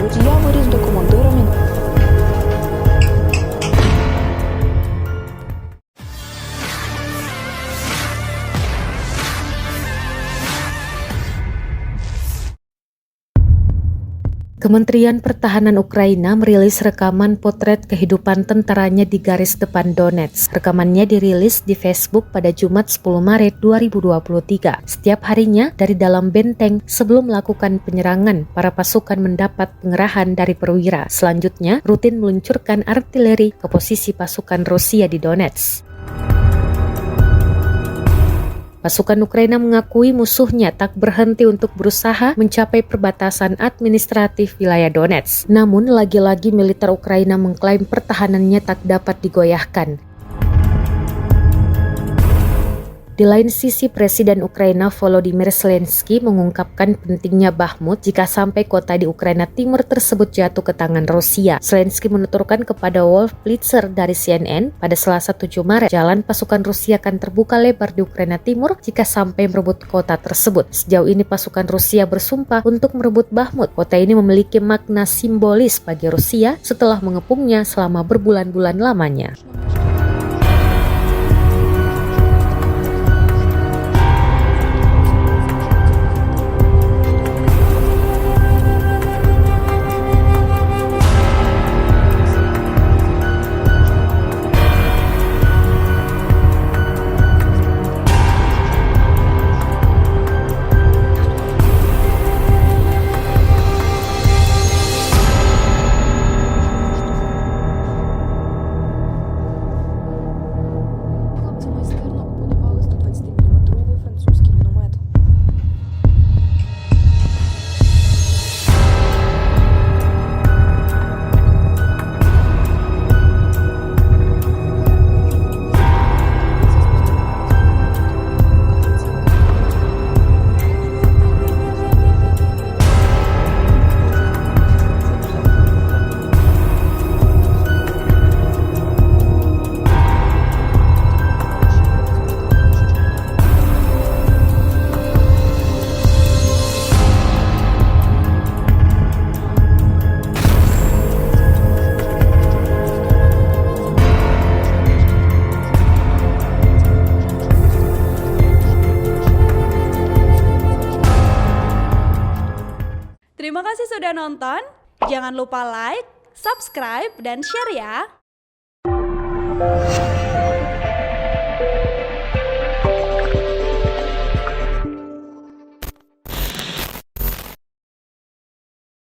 Я виріс до командира Kementerian Pertahanan Ukraina merilis rekaman potret kehidupan tentaranya di garis depan Donetsk. Rekamannya dirilis di Facebook pada Jumat 10 Maret 2023. Setiap harinya dari dalam benteng sebelum melakukan penyerangan, para pasukan mendapat pengerahan dari perwira. Selanjutnya, rutin meluncurkan artileri ke posisi pasukan Rusia di Donetsk. Pasukan Ukraina mengakui musuhnya tak berhenti untuk berusaha mencapai perbatasan administratif wilayah Donetsk. Namun, lagi-lagi militer Ukraina mengklaim pertahanannya tak dapat digoyahkan. Di lain sisi, Presiden Ukraina Volodymyr Zelensky mengungkapkan pentingnya Bakhmut jika sampai kota di Ukraina Timur tersebut jatuh ke tangan Rusia. Zelensky menuturkan kepada Wolf Blitzer dari CNN pada Selasa 7 Maret, jalan pasukan Rusia akan terbuka lebar di Ukraina Timur jika sampai merebut kota tersebut. Sejauh ini pasukan Rusia bersumpah untuk merebut Bakhmut. Kota ini memiliki makna simbolis bagi Rusia setelah mengepungnya selama berbulan-bulan lamanya. майстерно опанували 120-мм французький міномет. Terima kasih sudah nonton. Jangan lupa like, subscribe, dan share ya.